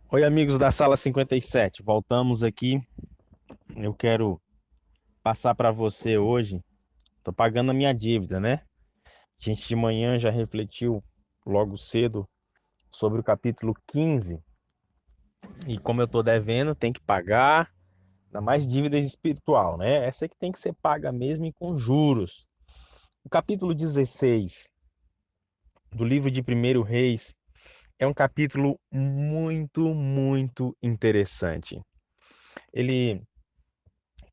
Oi, amigos da Sala 57. Voltamos aqui. Eu quero passar para você hoje. Tô pagando a minha dívida, né? A gente de manhã já refletiu logo cedo sobre o capítulo 15. E como eu tô devendo, tem que pagar. Ainda mais dívida espiritual, né? Essa que tem que ser paga mesmo e com juros. O capítulo 16 do livro de Primeiro Reis é um capítulo muito interessante. Ele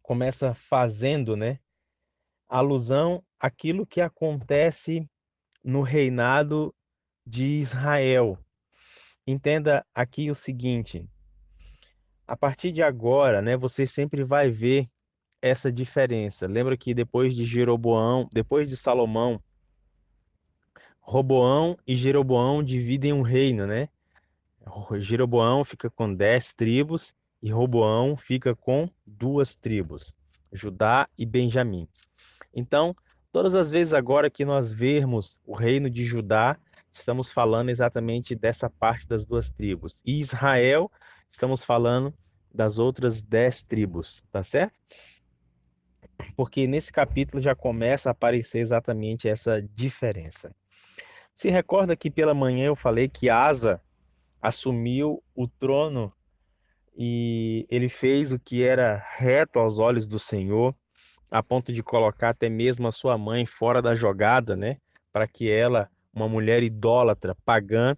começa fazendo, né, alusão àquilo que acontece no reinado de Israel. Entenda aqui o seguinte: a partir de agora, né, você sempre vai ver essa diferença. Lembra que depois de Jeroboão, depois de Salomão, Roboão e Jeroboão dividem um reino, né? Jeroboão fica com 10 tribos e Roboão fica com duas tribos, Judá e Benjamim. Então, todas as vezes agora que nós vermos o reino de Judá, estamos falando exatamente dessa parte das duas tribos. E Israel, estamos falando das outras 10 tribos, tá certo? Porque nesse capítulo já começa a aparecer exatamente essa diferença. Se recorda que pela manhã eu falei que Asa assumiu o trono e ele fez o que era reto aos olhos do Senhor, a ponto de colocar até mesmo a sua mãe fora da jogada, né? Para que ela, uma mulher idólatra, pagã,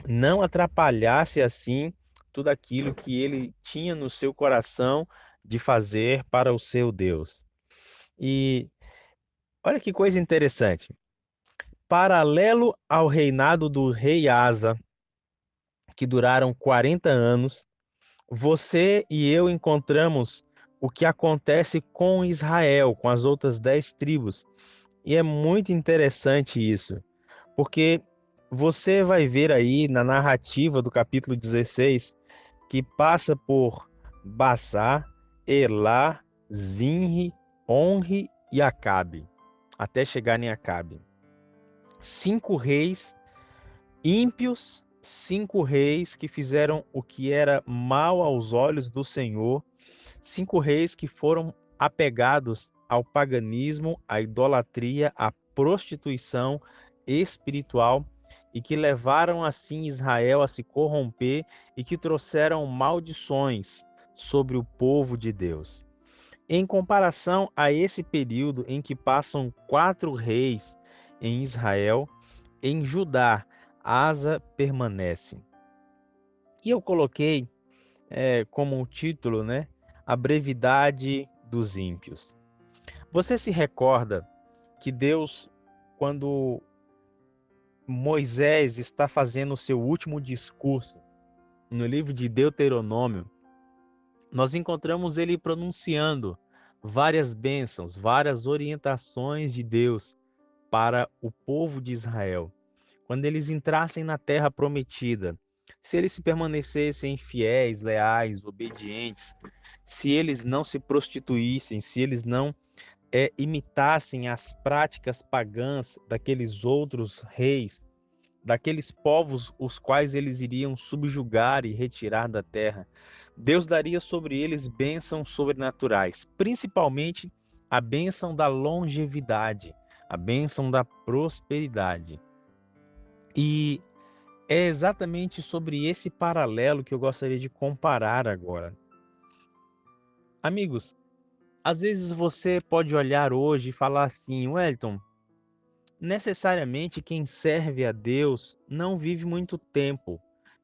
não atrapalhasse assim tudo aquilo que ele tinha no seu coração de fazer para o seu Deus. E olha que coisa interessante. Paralelo ao reinado do rei Asa, que duraram 40 anos, você e eu encontramos o que acontece com Israel, com as outras 10 tribos. E é muito interessante isso, porque você vai ver aí na narrativa do capítulo 16 que passa por Bassá, Elá, Zinri, Onri e Acabe, até chegar em Acabe. Cinco reis ímpios, cinco reis que fizeram o que era mal aos olhos do Senhor, cinco reis que foram apegados ao paganismo, à idolatria, à prostituição espiritual e que levaram assim Israel a se corromper e que trouxeram maldições sobre o povo de Deus. Em comparação a esse período em que passam quatro reis em Israel, em Judá, Asa permanece. E eu coloquei como um título, né, a brevidade dos ímpios. Você se recorda que Deus, quando Moisés está fazendo o seu último discurso no livro de Deuteronômio, nós encontramos ele pronunciando várias bênçãos, várias orientações de Deus para o povo de Israel. Quando eles entrassem na terra prometida, se eles se permanecessem fiéis, leais, obedientes, se eles não se prostituíssem, se eles não imitassem as práticas pagãs daqueles outros reis, daqueles povos os quais eles iriam subjugar e retirar da terra, Deus daria sobre eles bênçãos sobrenaturais, principalmente a bênção da longevidade, a bênção da prosperidade. E é exatamente sobre esse paralelo que eu gostaria de comparar agora. Amigos, às vezes você pode olhar hoje e falar assim, Wellington, necessariamente quem serve a Deus não vive muito tempo.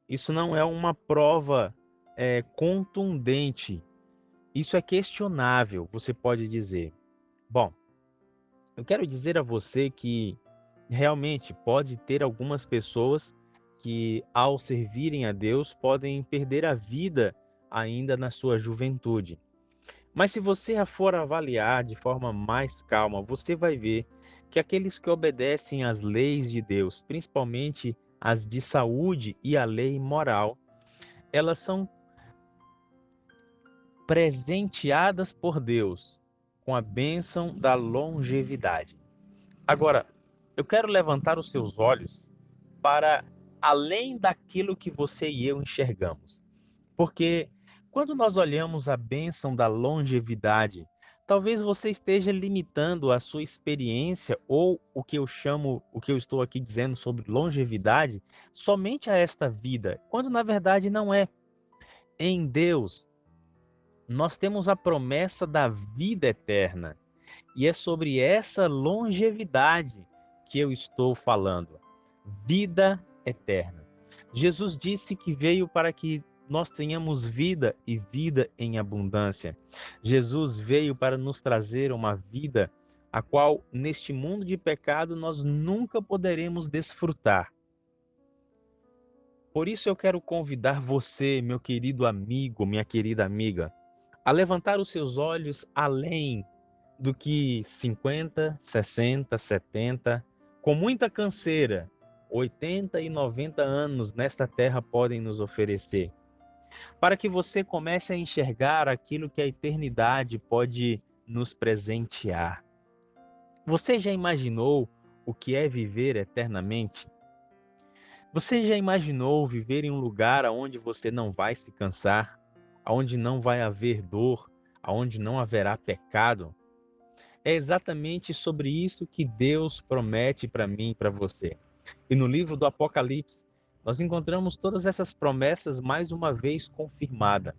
Isso não é uma prova contundente. Isso é questionável, você pode dizer. Bom, eu quero dizer a você que realmente pode ter algumas pessoas que, ao servirem a Deus, podem perder a vida ainda na sua juventude. Mas se você a for avaliar de forma mais calma, você vai ver que aqueles que obedecem às leis de Deus, principalmente as de saúde e a lei moral, elas são presenteadas por Deus com a bênção da longevidade. Agora, eu quero levantar os seus olhos para além daquilo que você e eu enxergamos. Porque quando nós olhamos a bênção da longevidade, talvez você esteja limitando a sua experiência ou o que eu chamo, o que eu estou aqui dizendo sobre longevidade, somente a esta vida, quando na verdade não é. Em Deus, nós temos a promessa da vida eterna. E é sobre essa longevidade que eu estou falando. Vida eterna. Jesus disse que veio para que nós tenhamos vida e vida em abundância. Jesus veio para nos trazer uma vida a qual, neste mundo de pecado, nós nunca poderemos desfrutar. Por isso eu quero convidar você, meu querido amigo, minha querida amiga, a levantar os seus olhos além do que 50, 60, 70, com muita canseira, 80 e 90 anos nesta terra podem nos oferecer, para que você comece a enxergar aquilo que a eternidade pode nos presentear. Você já imaginou o que é viver eternamente? Você já imaginou viver em um lugar onde você não vai se cansar, onde não vai haver dor, onde não haverá pecado? É exatamente sobre isso que Deus promete para mim e para você. E no livro do Apocalipse, nós encontramos todas essas promessas mais uma vez confirmadas.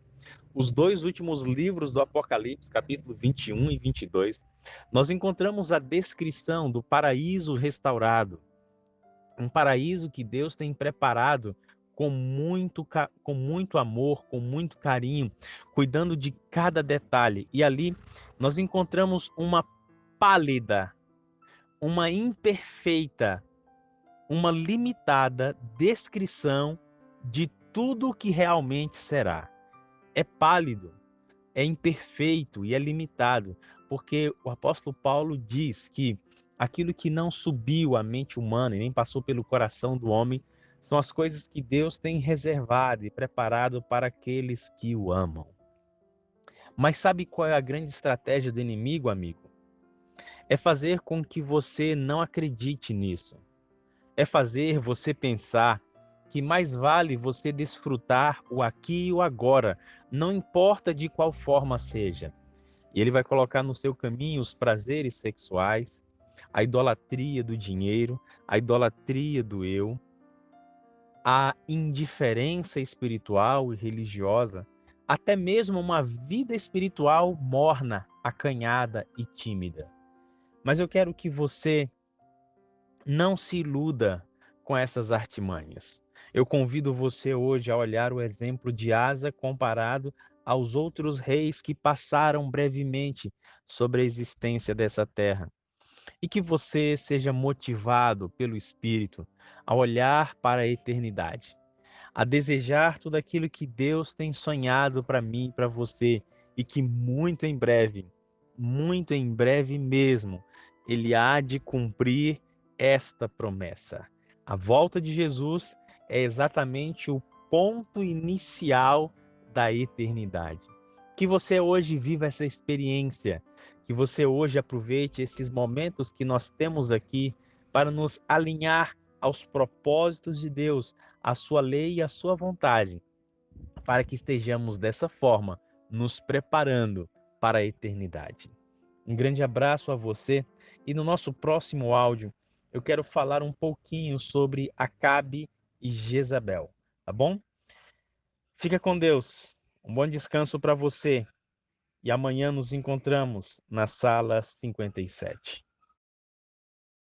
Os dois últimos livros do Apocalipse, capítulo 21 e 22, nós encontramos a descrição do paraíso restaurado, um paraíso que Deus tem preparado com muito amor, com muito carinho, cuidando de cada detalhe. E ali nós encontramos uma pálida, uma imperfeita, uma limitada descrição de tudo o que realmente será. É pálido, é imperfeito e é limitado, porque o apóstolo Paulo diz que aquilo que não subiu à mente humana e nem passou pelo coração do homem são as coisas que Deus tem reservado e preparado para aqueles que o amam. Mas sabe qual é a grande estratégia do inimigo, amigo? É fazer com que você não acredite nisso. É fazer você pensar que mais vale você desfrutar o aqui e o agora, não importa de qual forma seja. E ele vai colocar no seu caminho os prazeres sexuais, a idolatria do dinheiro, a idolatria do eu, a indiferença espiritual e religiosa, até mesmo uma vida espiritual morna, acanhada e tímida. Mas eu quero que você não se iluda com essas artimanhas. Eu convido você hoje a olhar o exemplo de Asa comparado aos outros reis que passaram brevemente sobre a existência dessa terra. E que você seja motivado pelo Espírito a olhar para a eternidade, a desejar tudo aquilo que Deus tem sonhado para mim e para você, e que muito em breve mesmo, Ele há de cumprir esta promessa. A volta de Jesus é exatamente o ponto inicial da eternidade. Que você hoje viva essa experiência, que você hoje aproveite esses momentos que nós temos aqui para nos alinhar aos propósitos de Deus, à sua lei e à sua vontade, para que estejamos dessa forma nos preparando para a eternidade. Um grande abraço a você e no nosso próximo áudio eu quero falar um pouquinho sobre Acabe e Jezabel, tá bom? Fica com Deus. Um bom descanso para você e amanhã nos encontramos na sala 57.